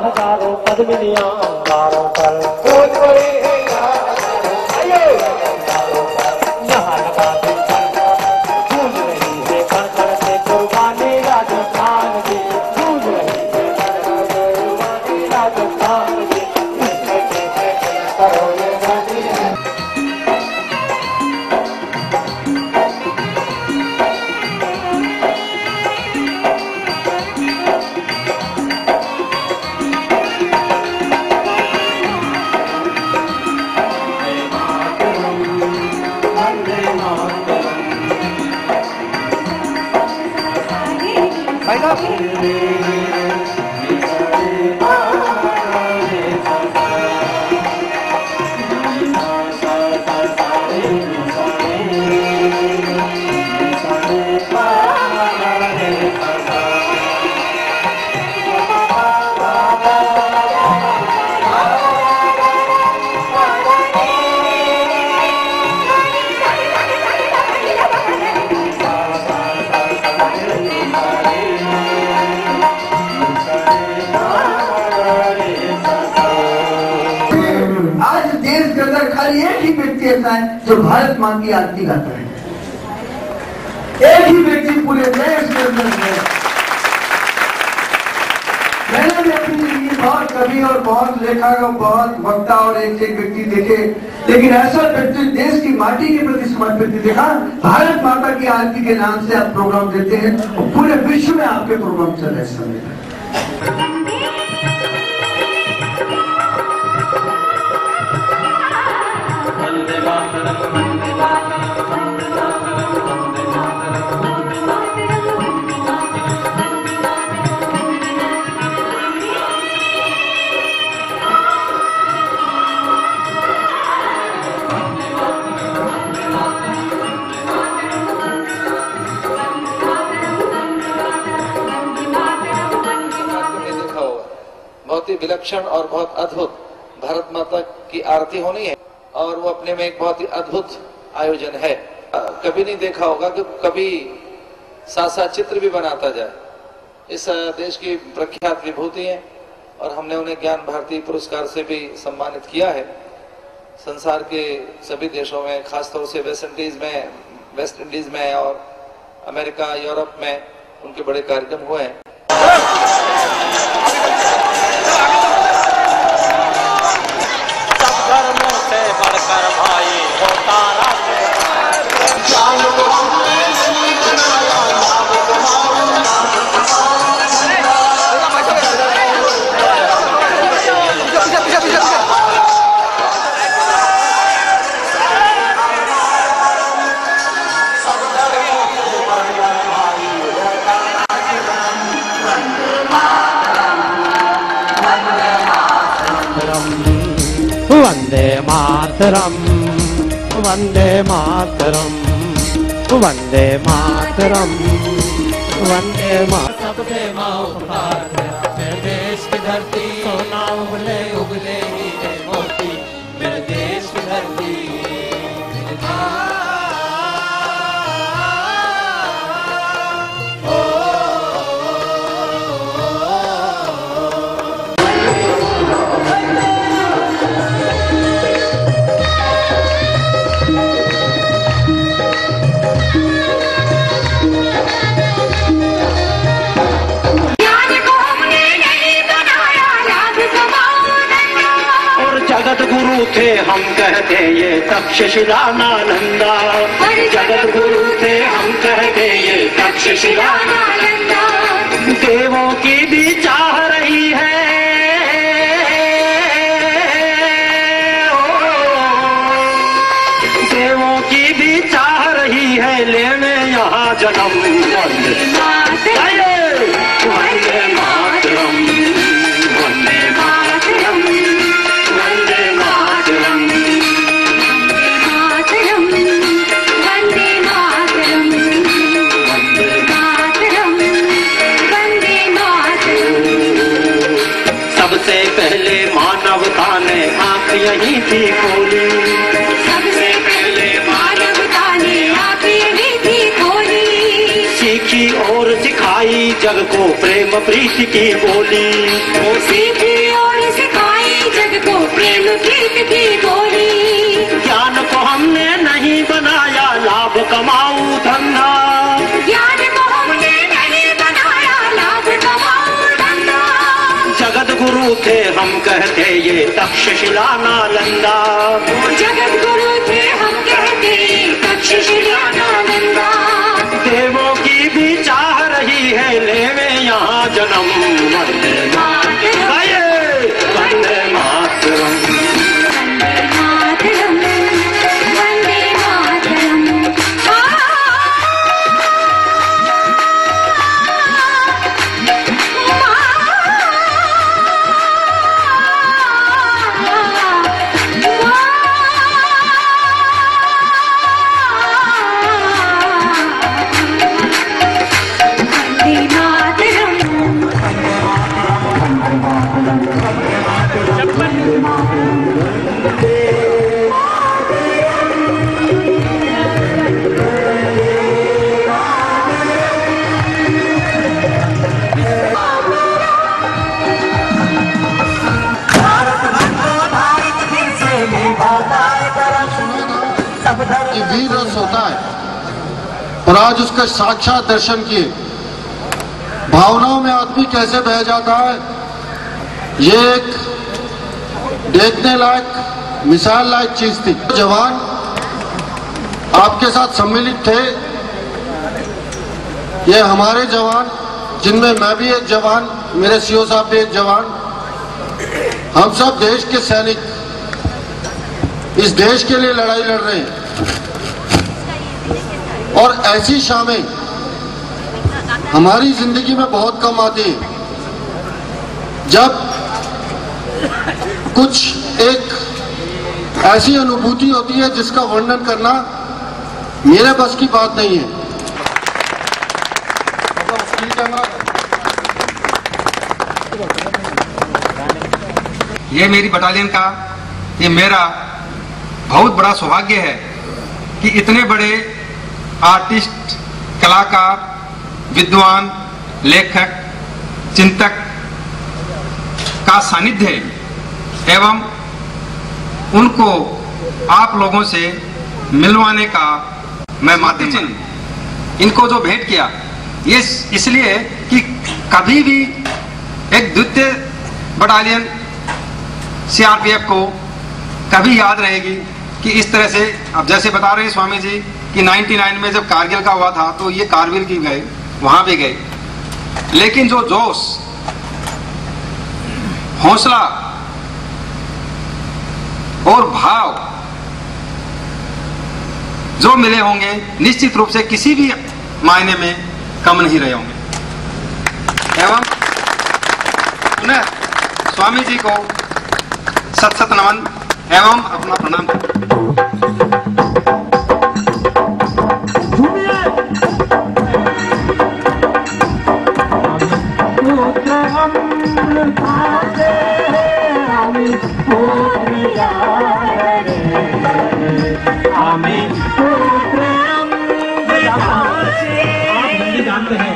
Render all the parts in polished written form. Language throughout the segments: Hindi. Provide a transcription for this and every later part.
हजारों पद्मिनियां अंगारों पर खोज रही है यहाँ लगा दी गूंज रही है कण से कुर्बानी राजस्थान की गूंज रही है कुर्बानी राजस्थान की करो ये जो भारत मां की आरती गाता है, एक ही व्यक्ति पूरे देश के अंदर है। मैंने भी अपनी जिंदगी बहुत कवि और बहुत लेखक और बहुत वक्ता और एक से एक व्यक्ति देखे, लेकिन ऐसा व्यक्ति देश की माटी के प्रति समर्पित देखा। भारत माता की आरती के नाम से आप प्रोग्राम देते हैं और पूरे विश्व में आपके प्रोग्राम चल रहे हैं। बहुत ही विलक्षण और बहुत अद्भुत भारत माता की आरती होनी है और वो अपने में एक बहुत ही अद्भुत आयोजन है। कभी नहीं देखा होगा कि कभी सासा चित्र भी बनाता जाए। इस देश की प्रख्यात विभूति हैं और हमने उन्हें ज्ञान भारती पुरस्कार से भी सम्मानित किया है। संसार के सभी देशों में, खासतौर से वेस्ट इंडीज में और अमेरिका, यूरोप में उनके बड़े कार्यक्रम हुए हैं। वंदे मातरम, वंदे मातरम, वंदे मातरम, वंदे मातरम। सबसे माँ उपकार है देश की धरती, सोना उगले उगले हीरे मोती, मेरे देश की धरती। जगत गुरु थे हम कहते ये तक्षशिला नालंदा, जगत गुरु थे हम कहते ये तक्षशिला नालंदा। देवों की भी चाह रही है, देवों की भी चाह रही है लेने यहाँ जन्म। वंदे मातरम, वंदे मातरम, वंदे मातरम, वंदे मातरम, वंदे मातरम, वंदे मातरम। सबसे पहले मानवता ने आंख यहीं थी खोली, सबसे पहले मानवता ने आंख यहीं थी खोली। सीखी और सिखाई जग को प्रेम प्रीति की बोली, वो सीखी को प्रेम गीत की गोरी। ज्ञान को हमने नहीं बनाया लाभ कमाऊ धंधा, ज्ञान को हमने नहीं बनाया लाभ कमाऊ धंधा। जगत गुरु थे हम कहते ये तक्षशिला नालंदा, जगत गुरु थे हम कहते तक्षशिला नालंदा। देवों की भी चाह रही है लेवे यहाँ जन्म। वंदे मातरम, वंदे मातरम, वंदे मातरम। ये वीर रस होता है और आज उसका साक्षात दर्शन किए, भावनाओं में आदमी कैसे बह जाता है, ये एक देखने लायक मिसाल लायक चीज थी। जवान आपके साथ सम्मिलित थे, ये हमारे जवान जिनमें मैं भी एक जवान, मेरे सीओ साहब भी एक जवान, हम सब देश के सैनिक इस देश के लिए लड़ाई लड़ रहे हैं। और ऐसी शामें हमारी जिंदगी में बहुत कम आती है, जब कुछ एक ऐसी अनुभूति होती है जिसका वर्णन करना मेरे बस की बात नहीं है। ये मेरी बटालियन का, ये मेरा बहुत बड़ा सौभाग्य है कि इतने बड़े आर्टिस्ट, कलाकार, विद्वान, लेखक, चिंतक का सानिध्य एवं उनको आप लोगों से मिलवाने का मैं माध्यम चिन्ह इनको जो भेंट किया, ये इसलिए कि कभी भी एक द्वितीय बटालियन सीआरपीएफ को कभी याद रहेगी कि इस तरह से, अब जैसे बता रहे हैं स्वामी जी कि 99 में जब कारगिल का हुआ था तो ये कारगिल की गए, वहां पे गए, लेकिन जो जोश, हौसला और भाव जो मिले होंगे निश्चित रूप से किसी भी मायने में कम नहीं रहे होंगे। एवं पुनः स्वामी जी को सत सत नमन एवं अपना प्रणाम। जानते हैं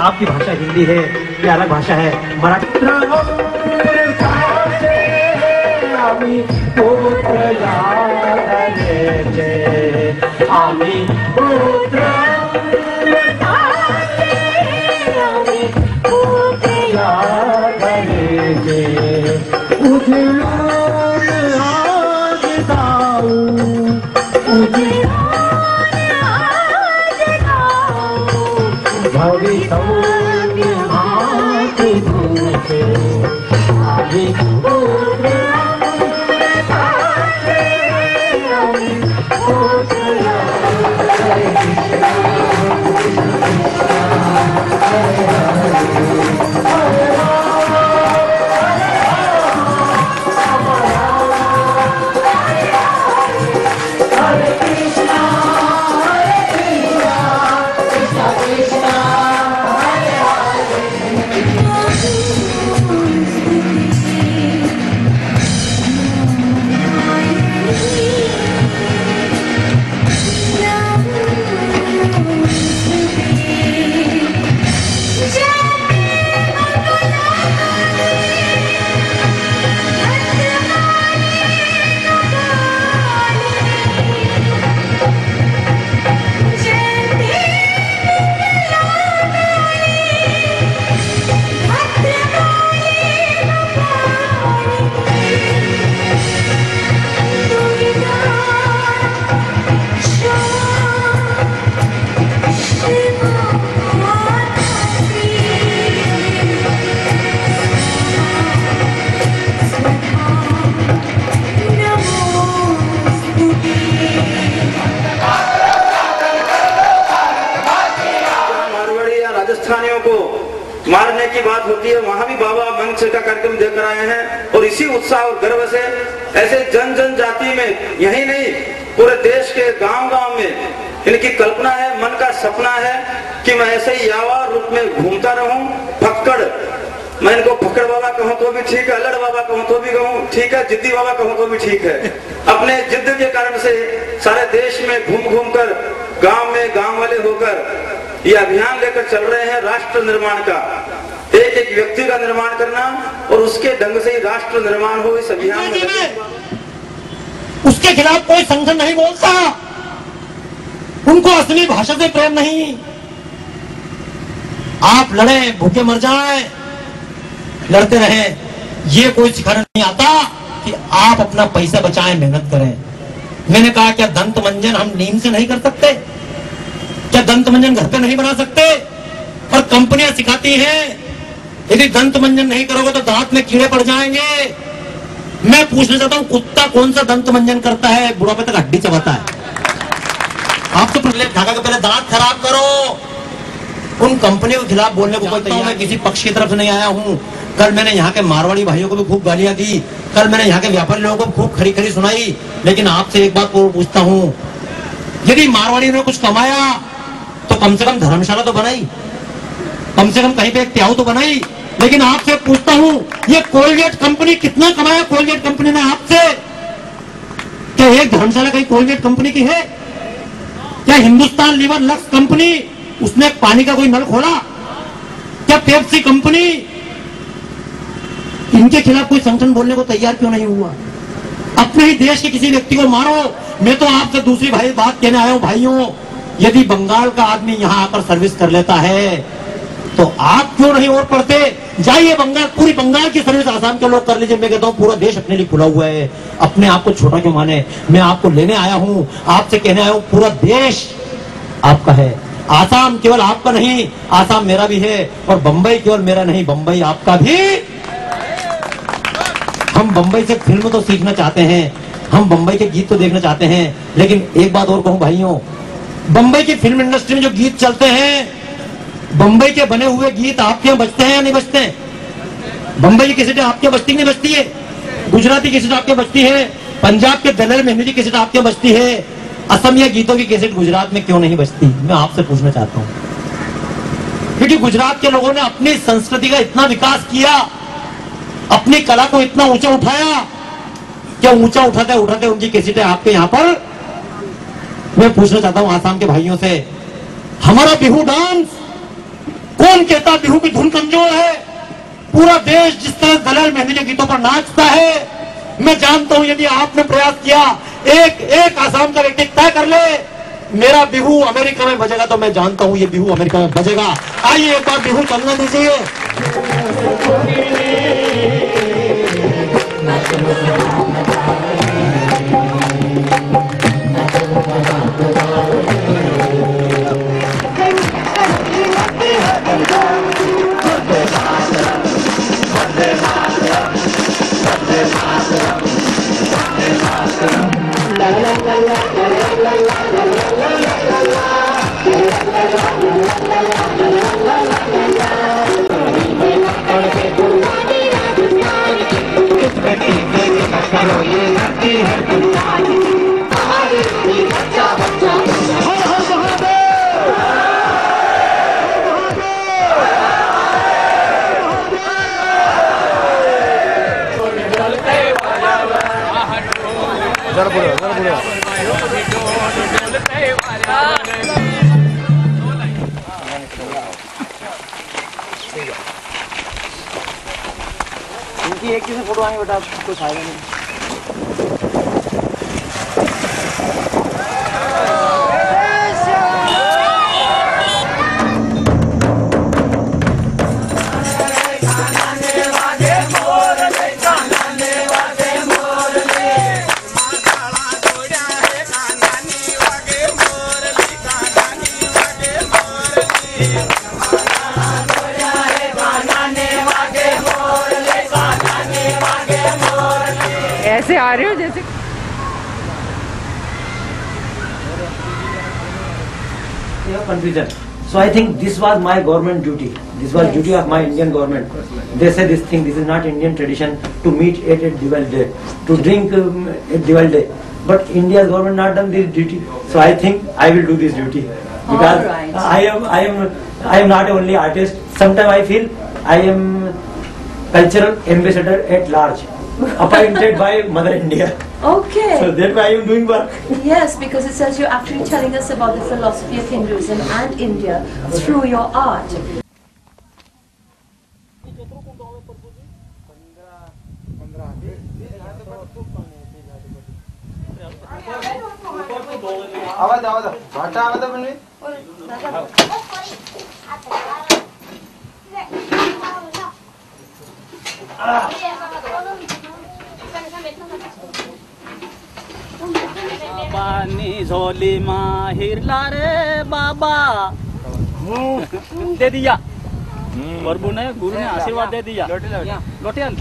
आपकी भाषा हिंदी है या अलग भाषा है, मराठी। खानियों को मारने की बात होती है, वहां भी बाबा मंच का कार्यक्रम देकर आए हैं। और इसी उत्साह और गर्व से ऐसे जन जन जाति में, यही नहीं पूरे देश के गांव गांव में इनकी कल्पना है, मन का सपना है कि मैं ऐसे ही यावा रूप में घूमता रहूं। फक्कड़, मैं इनको फक्कड़ बाबा कहूं तो भी ठीक है, अल्लड़ बाबा कहूं तो भी कहूं ठीक है, जिद्दी बाबा कहूं तो भी ठीक है। अपने जिद्द के कारण से सारे देश में घूम घूम कर, गांव में गांव वाले होकर ये अभियान लेकर चल रहे हैं राष्ट्र निर्माण का। एक एक व्यक्ति का निर्माण करना और उसके ढंग से ही राष्ट्र निर्माण हो, इस अभियान में उसके खिलाफ कोई संगठन नहीं बोलता। उनको असली भाषा से प्रेम नहीं। आप लड़े, भूखे मर जाए, लड़ते रहे, ये कोई सिखाना नहीं आता कि आप अपना पैसा बचाएं, मेहनत करें। मैंने कहा क्या दंत मंजन हम नीम से नहीं कर सकते? क्या दंत मंजन घर पे नहीं बना सकते? और कंपनियां सिखाती हैं यदि दंत मंजन नहीं करोगे तो दांत में कीड़े पड़ जाएंगे। मैं पूछना चाहता हूं, कुत्ता कौन सा दंत मंजन करता है? बुढ़ापे तक हड्डी चबाता है। आप तो पहले ढाका के पहले दांत खराब करो। उन कंपनियों के खिलाफ बोलने को कोई तैयार, मैं किसी पक्ष की तरफ से नहीं आया हूं। कल मैंने यहाँ के मारवाड़ी भाइयों को भी खूब गालियां दी, कल मैंने यहाँ के व्यापारी लोगों को खूब खरी खरी सुनाई। लेकिन आपसे एक बात और पूछता हूं, यदि मारवाड़ी ने कुछ कमाया तो कम से कम धर्मशाला तो बनाई, कम से कम कहीं पे एक त्याऊ तो बनाई। लेकिन आपसे पूछता हूं, ये कोलगेट कंपनी कितना कमाया? कोलगेट कंपनी ने आपसे? क्या एक धर्मशाला कहीं कोलगेट कंपनी की है? क्या हिंदुस्तान लीवर लक्स कंपनी, उसने पानी का कोई नल खोला? क्या पेप्सी कंपनी? इनके खिलाफ कोई संगठन बोलने को तैयार क्यों नहीं हुआ? अपने ही देश के किसी व्यक्ति को मारो। मैं तो आपसे दूसरी भाई बात कहने आया हूं, भाइयों, यदि बंगाल का आदमी यहां आकर सर्विस कर लेता है तो आप क्यों नहीं और पढ़ते? जाइए बंगाल, पूरी बंगाल की सर्विस आसाम के लोग कर लीजिए। मैं कहता हूं पूरा देश अपने लिए खुला हुआ है। अपने आप को छोटा क्यों माने? मैं आपको लेने आया हूं, आपसे कहने आया हूं, पूरा देश आपका है। आसाम केवल आपका नहीं, आसाम मेरा भी है। और बंबई केवल मेरा नहीं, बंबई आपका भी। हम बंबई से फिल्म तो सीखना चाहते हैं, हम बंबई के गीत तो देखना चाहते हैं। लेकिन एक बात और कहूं भाइयों, बंबई की फिल्म इंडस्ट्री में जो गीत चलते हैं, बंबई के बने हुए गीत आपके यहाँ बजते हैं या नहीं बजते हैं? बंबई की कैसेट आपके यहाँ बजती नहीं बजती है? गुजराती कैसेट आपके बजती है? पंजाब के दलेर में हिंदी कैसेट आपके यहाँ बजती है? असमिया गीतों की कैसेट गुजरात में क्यों नहीं बजती? मैं आपसे पूछना चाहता हूँ। क्योंकि गुजरात के लोगों ने अपनी संस्कृति का इतना विकास किया, अपनी कला को इतना ऊंचा उठाया। क्या ऊंचा उठाते उठाते उनकी कैसेटें आपके यहाँ पर? मैं पूछना चाहता हूं आसाम के भाइयों से, हमारा बिहू डांस, कौन कहता बिहू की धुन कमजोर है? पूरा देश जिस तरह दलेर मेहंदी के गीतों पर नाचता है, मैं जानता हूं यदि आपने प्रयास किया, एक आसाम का व्यक्ति तय कर ले मेरा बिहू अमेरिका में बजेगा, तो मैं जानता हूं ये बिहू अमेरिका में बजेगा। आइए एक बार बिहू चलने दीजिए। इनकी एक से फोटो आएंगे बेटा, कुछ आएगा नहीं। ऐसे आ रहे हो जैसे confusion So I think this was my government duty. This was duty of my Indian government. They say this thing, this is not Indian tradition to meet at Diwali day, to drink at Diwali day. But India's government not done this duty. So I think I will do this duty because I am not only artist. Sometimes I feel I am cultural ambassador at large, appointed by Mother India. Okay. So that's why I am doing work. Yes, because it says you're actually telling us about the philosophy of Hinduism and India through your art. पानी झोली माँ हिरला रे बाबा दे दिया प्रभु ने गुरु ने आशीर्वाद दे दिया लोटियान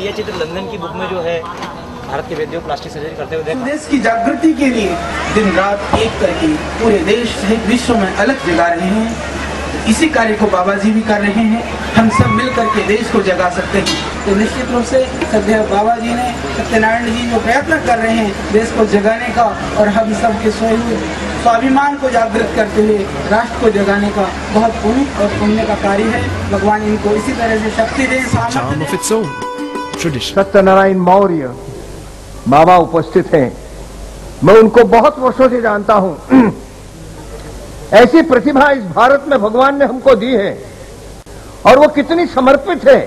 ये चित्र लंदन की बुक में जो है भारत के वैद्यों प्लास्टिक सर्जरी करते हुए देखा। देश की जागृति के लिए दिन रात एक करके पूरे देश सहित विश्व में अलग जगा रहे हैं। इसी कार्य को बाबा जी भी कर रहे हैं। हम सब मिल करके देश को जगा सकते हैं। तो निश्चित रूप से सदैव बाबा जी ने सत्यनारायण जी जो प्रयत्न कर रहे हैं देश को जगाने का और हम सब के स्वाभिमान को जागृत करते हुए राष्ट्र को जगाने का बहुत पुण्य का कार्य है। भगवान इनको इसी तरह से शक्ति दे। सत्यनारायण मौर्य बाबा उपस्थित हैं। मैं उनको बहुत वर्षों से जानता हूं। ऐसी प्रतिभा इस भारत में भगवान ने हमको दी है और वो कितनी समर्पित है।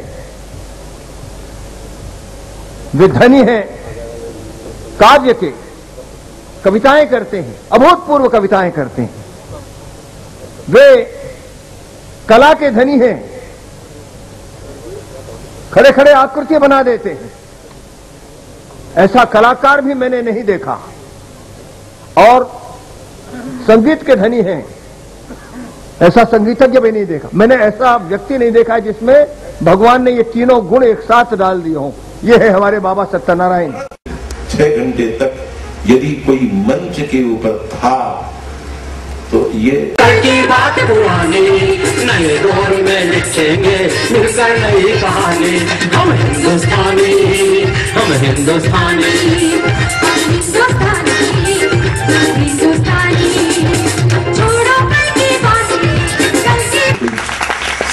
वे धनी हैं काव्य के, कविताएं करते हैं, अभूतपूर्व कविताएं करते हैं। वे कला के धनी हैं, खड़े खड़े आकृतियां बना देते हैं। ऐसा कलाकार भी मैंने नहीं देखा। और संगीत के धनी हैं, ऐसा संगीतज्ञ भी नहीं देखा। मैंने ऐसा व्यक्ति नहीं देखा जिसमें भगवान ने ये तीनों गुण एक साथ डाल दिए हों। ये है हमारे बाबा सत्यनारायण। 6 घंटे तक यदि कोई मंच के ऊपर था तो ये की बात पुरानी नए दौर में लिखेंगे मिलकर नई कहानी। हम हिंदुस्तानी हम हिंदुस्तानी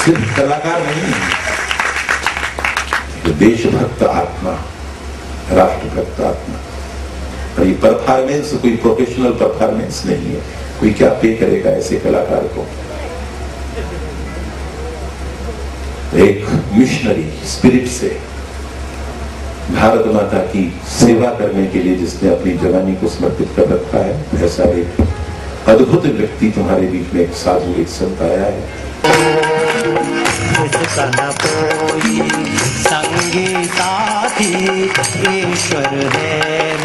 सिर्फ कलाकार नहीं, जो देशभक्त आत्मा, राष्ट्रभक्त आत्मा। और ये परफॉर्मेंस कोई प्रोफेशनल परफॉर्मेंस नहीं है। कोई क्या पे करेगा ऐसे कलाकार को। एक मिशनरी स्पिरिट से भारत माता की सेवा करने के लिए जिसने अपनी जवानी को समर्पित कर रखा है, ऐसा एक अद्भुत व्यक्ति तुम्हारे बीच में, एक साधु, एक संत आया है। संगी साथी ईश्वर है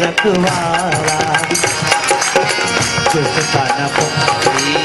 रखवाला जिसका न पुत्री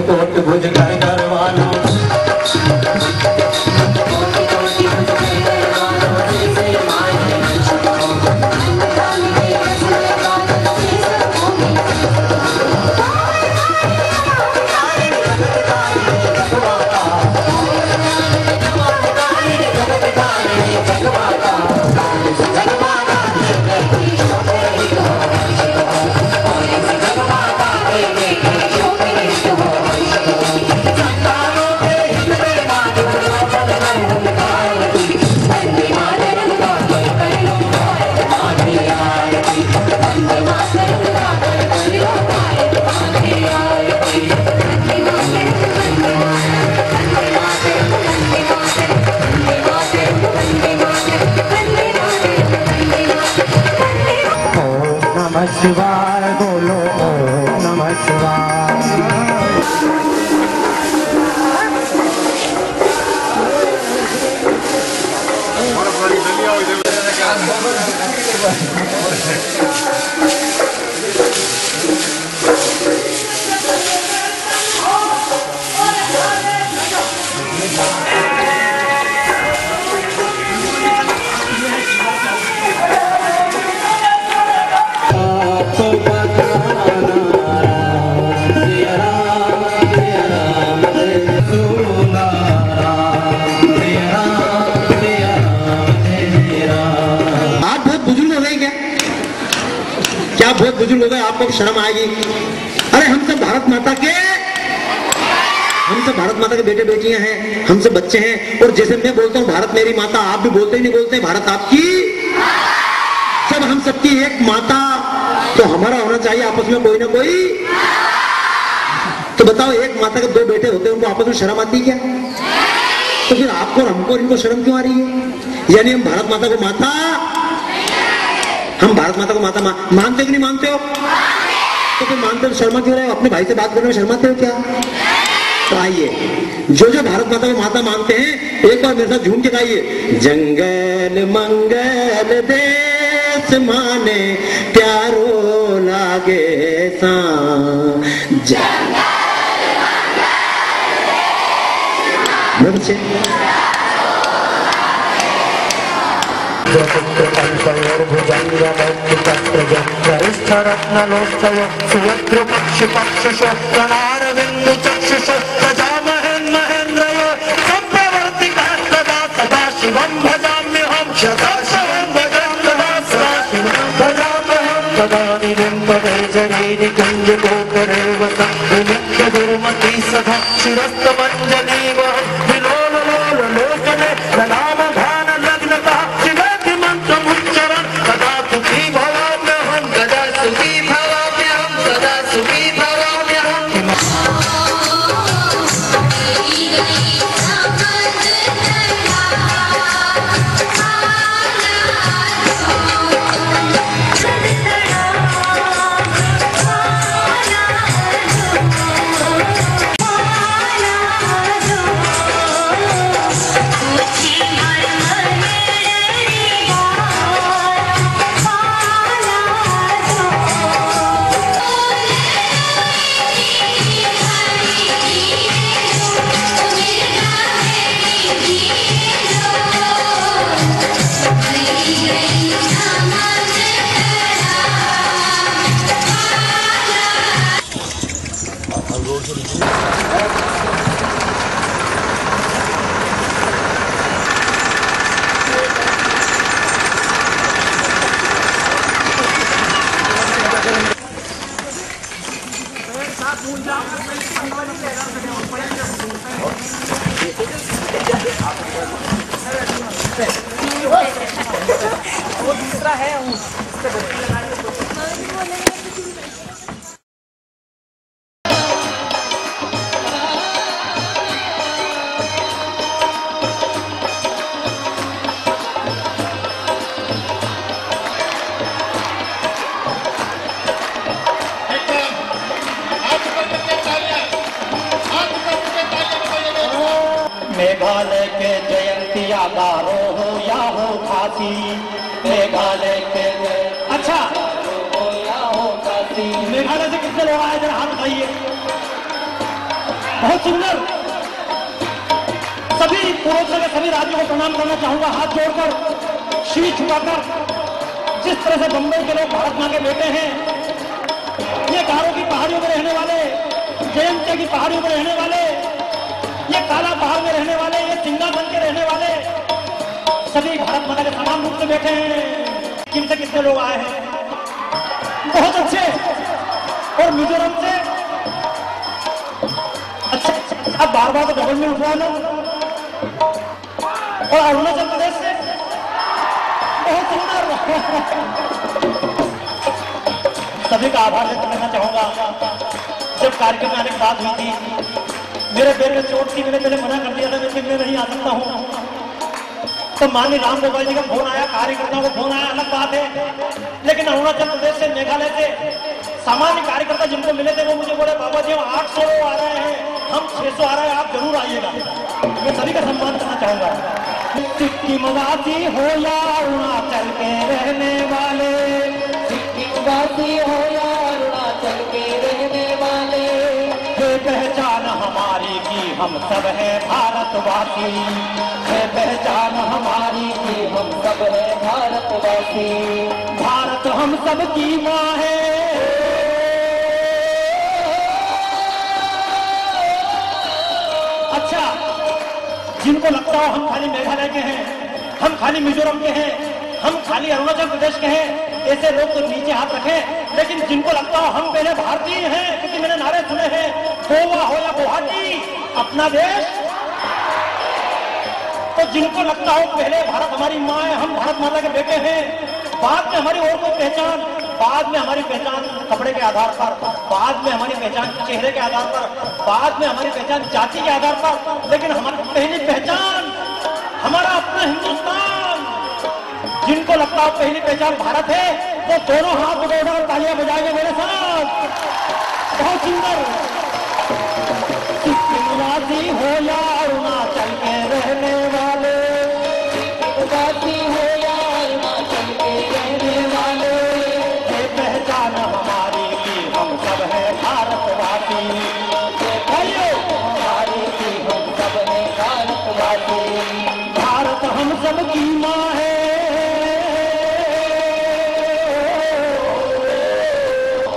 कोट भुज घर करवाना शिवाय बोलो ओम नमः शिवाय। बहुत बुजुर्ग हो गए, आपको भी शर्म आएगी। अरे हम सब भारत माता के बेटे बेटियां हैं, हम सब बच्चे हैं। और जैसे मैं बोलता हूँ भारत मेरी माता, आप भी बोलते ही नहीं बोलते भारत आपकी, सब हम सबकी एक माता। तो हमारा होना चाहिए आपस में कोई ना कोई। तो बताओ, एक माता के दो बेटे होते हैं, उनको आपस में शर्म आती क्या? तो फिर आपको और हमको इनको शर्म क्यों आ रही है? यानी हम भारत माता को माता मानते कि नहीं मानते हो? तो फिर मानते हो शर्मा क्यों रहे हो? अपने भाई से बात करने में शर्माते हो क्या? तो आइए, जो जो भारत माता को माता मानते हैं, एक बार मेरे साथ झूम के गाइए। जंगल मंगल देश माने प्यारो लागे सा, बच्चे वो दूसरा है मेघालय के जयंती यादारो हो या हो खासी, मेघालय के अच्छा हो या हो खासी। मेघालय से कितने लोग आए, जरा हाथ उठाइए। बहुत सुंदर। सभी पूर्वोत्तर के सभी राज्यों को प्रणाम करना चाहूंगा, हाथ जोड़कर, शीश झुकाकर। जिस तरह से बंबई के लोग भारत मां के बेटे हैं, ये गारो की पहाड़ियों में रहने वाले, जयंतिया की पहाड़ियों में रहने वाले, ये काला पहाड़ में रहने वाले, ये सिंगासन के रहने वाले, सभी भारत माता के समान रूप से बैठे हैं। किम से कितने लोग आए हैं, बहुत अच्छे। और मिजोरम से अच्छा, अब बार बार तो डबल में उठ रहा है लोग। और अरुणाचल प्रदेश से बहुत सुंदर। सभी का आभार व्यक्त करना चाहूंगा। जब कार्यक्रम में आने की बात हुई थी, मेरे पैर में चोट थी, मैंने पहले मना कर दिया था मैं नहीं आ सकता हूँ। तो माननीय राम गोपाल जी का फोन आया, कार्यकर्ताओं को फोन आया, अलग बात है। लेकिन अरुणाचल प्रदेश से, मेघालय से सामान्य कार्यकर्ता जिनको मिले थे वो मुझे बोले, बाबा जी हम 800 आ रहे हैं, हम 600 आ रहे हैं, आप जरूर आइएगा। मैं सभी का सम्मान करना चाहूंगा। सिक्किम वासी हो या अरुणाचल के रहने वाले, सिक्किम वासी हो या अरुणाचल के रहने वाले, ये पहचान हमारी की हम सब है भारतवासी, है पहचान हमारी की हम सब है भारतवासी। भारत हम सब की माँ है, अच्छा जिनको लगता हो हम खाली मेघालय के हैं, हम खाली मिजोरम के हैं, हम खाली अरुणाचल प्रदेश के हैं, ऐसे लोग तो नीचे हाथ रखें। लेकिन जिनको लगता हो हम पहले भारतीय हैं, क्योंकि मैंने नारे सुने हैं, गोवा हो या गुवाहाटी अपना देश, तो जिनको लगता हो पहले भारत हमारी माँ है, हम भारत माता के बेटे हैं, बाद में हमारी और कोई पहचान, बाद में हमारी पहचान कपड़े के आधार पर, बाद में हमारी पहचान चेहरे के आधार पर, बाद में हमारी पहचान जाति के आधार पर, लेकिन हमारी पहली पहचान हमारा अपना हिंदुस्तान। जिनको लगता हो पहली पहचान भारत है, वो दोनों हाथ उठाकर तालियां बजाएंगे मेरे साथ। बहुत सुंदर। सिक्किमवासी हो या अरुणाचल के रहने वाले, सिक्किमवासी हो या अरुणाचल के रहने वाले, ये पहचान हमारी की हम सब है भारतवासी, ये हमारी की हम सब है भारतवासी। भारत हम सब की माँ है,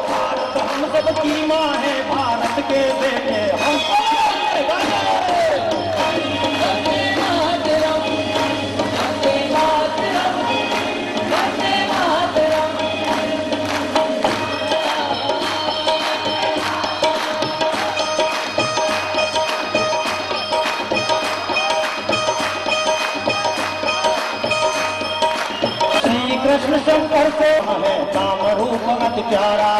भारत हम सब की माँ है, भारत के बेटे हम। कृष्ण शंकर को हमें काम रूप अति प्यारा,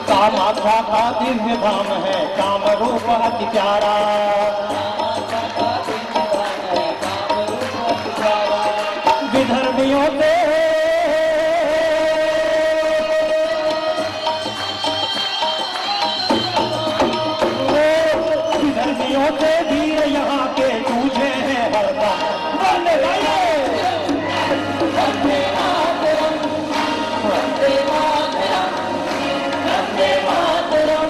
कामाख्या का दिव्य धाम है, काम रूप अति प्यारा। विधर्मियों से से वीर यहाँ के जूझे हैं हरदम, वंदे मातरम, वंदे मातरम, वंदे मातरम।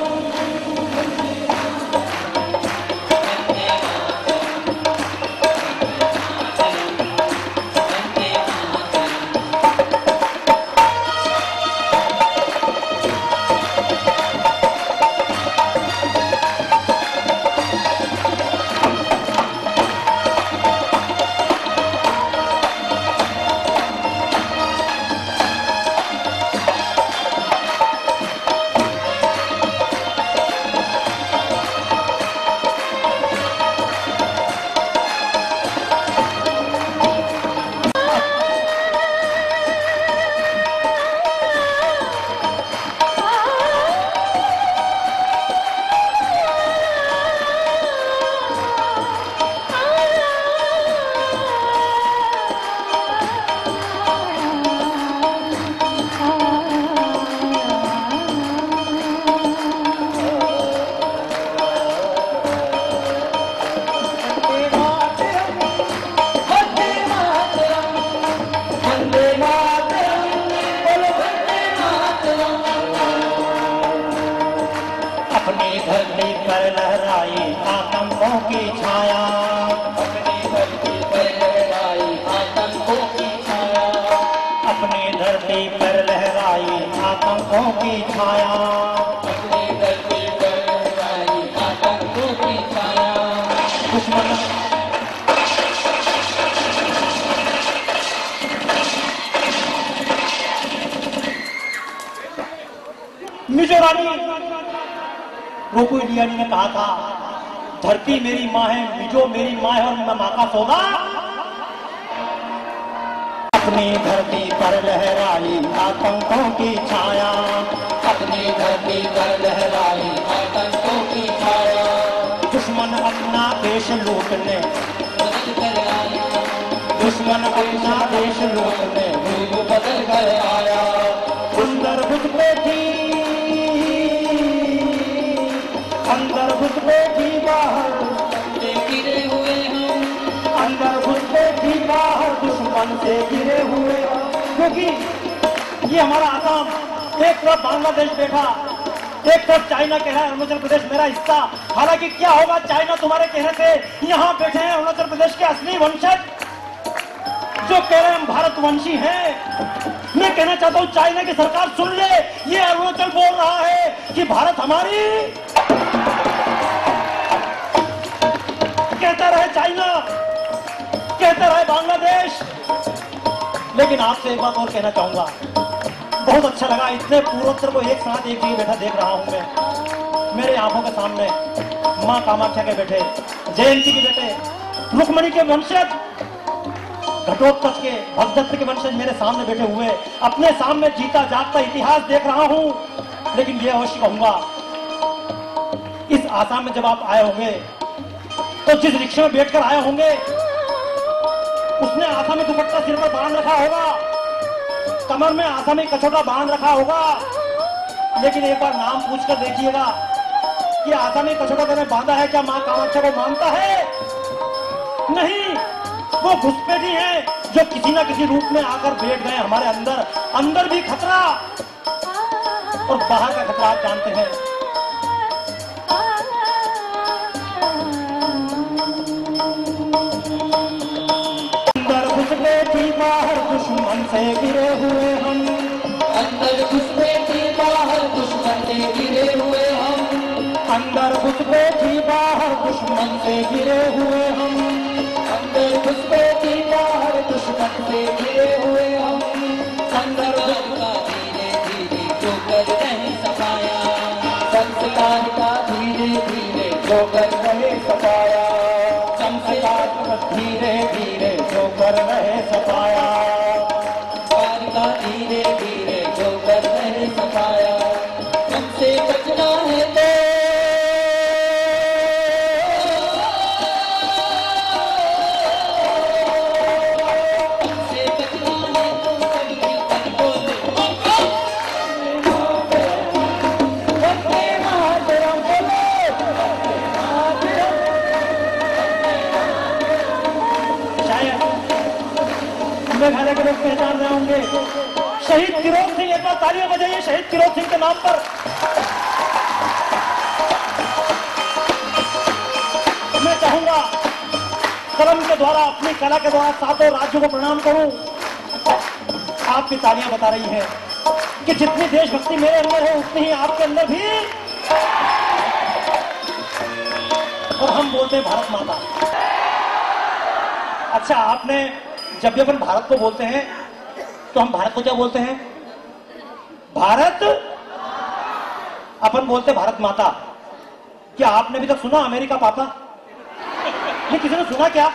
रूपू ईडियानी ने कहा था, धरती मेरी माँ है, मिजो मेरी माँ है और मैं माँ का सौदा। अपनी धरती पर लहराई आतंकों की छाया, अपनी धरती पर लहराई आतंकों की छाया। दुश्मन अपना देश लूटने दुश्मन अपना देश लूटने रूप बदल कर आया। अंदर घुस बैठी बाहर गिरे हुए हम, अंदर घुस बैठी बाहर दुश्मन से गिरे हुए हम। क्योंकि ये हमारा आसाम, एक तरफ बांग्लादेश बैठा, एक तरफ चाइना कह रहा है अरुणाचल प्रदेश मेरा हिस्सा। हालांकि क्या होगा चाइना तुम्हारे कहने से, यहाँ बैठे हैं अरुणाचल प्रदेश के असली वंशज जो कह रहे हैं हम भारतवंशी हैं। मैं कहना चाहता हूँ चाइना की सरकार सुन ले, ये अरुणाचल बोल रहा है कि भारत हमारी, कहता रहे चाइना, कहता रहे बांग्लादेश। लेकिन आपसे एक बात और कहना चाहूंगा, बहुत अच्छा लगा इतने पूर्वोत्तर को एक साथ एक जगह बैठा देख रहा हूं मैं। मेरे आंखों के सामने मां कामाख्या के बेटे, जयंती के बेटे, रुक्मणी के वंशज, घटोत्कच के, भगदत्त के वंशज मेरे सामने बैठे हुए, अपने सामने जीता जागता इतिहास देख रहा हूं। लेकिन ये अवश्य कहूंगा, इस आसाम में जब आप आए होंगे तो जिस रिक्शे में बैठकर आए होंगे उसने आसामी दुपट्टा सिर पर बांध रखा होगा, कमर में आसामी कछोटा बांध रखा होगा। लेकिन एक बार नाम पूछकर देखिएगा कि आसामी कछोटा मैंने बांधा है, क्या मां कामाख्या को मानता है? नहीं, वो घुसपैठी हैं जो किसी ना किसी रूप में आकर बैठ गए हमारे अंदर। अंदर भी खतरा और बाहर का खतरा आप जानते हैं। बाहर दुश्मन से गिरे हुए हम, अंदर घुस बैठी बाहर दुश्मन से गिरे हुए हम, अंदर घुस बैठी बाहर दुश्मन से गिरे हुए हम, अंदर घुस बैठी बाहर दुश्मन से गिरे हुए हम। अंदर का धीरे धीरे जो कर रहे सफाया, संस्कार का धीरे धीरे जो कर रहे सफाया, संस्कार धीरे धीरे जो कर रहे सफाया, का धीरे धीरे जो कर रहे सफाया। हमसे बचना है तो हमसे बचना है तो कभी कर बोले मेघालय के लोग पहचान रहे होंगे शहीद किरोड़ सिंह। एक बार तालियां बजाइए शहीद किरोड़ सिंह के नाम पर। मैं चाहूंगा कलम के द्वारा, अपनी कला के द्वारा सातों राज्यों को प्रणाम करूं। आपकी तालियां बता रही हैं कि जितनी देशभक्ति मेरे अंदर है उतनी ही आपके अंदर भी। और हम बोलते हैं भारत माता। अच्छा, आपने जब भी अपन भारत को बोलते हैं तो हम भारत को क्या बोलते हैं? भारत। अपन बोलते भारत माता। क्या आपने अभी तक सुना अमेरिका पापा? ये किसी ने सुना क्या?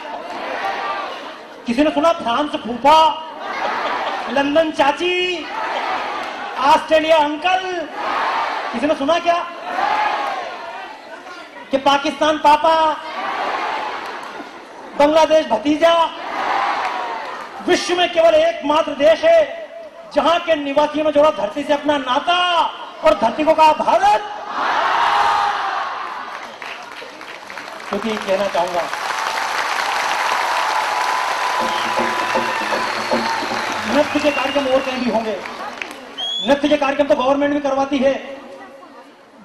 किसी ने सुना फ्रांस फूफा, लंदन चाची, ऑस्ट्रेलिया अंकल? किसी ने सुना क्या कि पाकिस्तान पापा, बांग्लादेश भतीजा? विश्व में केवल एकमात्र देश है जहां के निवासियों ने जोड़ा धरती से अपना नाता और धरती को कहा भारत। क्योंकि कहना चाहूंगा, नृत्य के कार्यक्रम और कहीं भी होंगे, नृत्य के कार्यक्रम तो गवर्नमेंट भी करवाती है,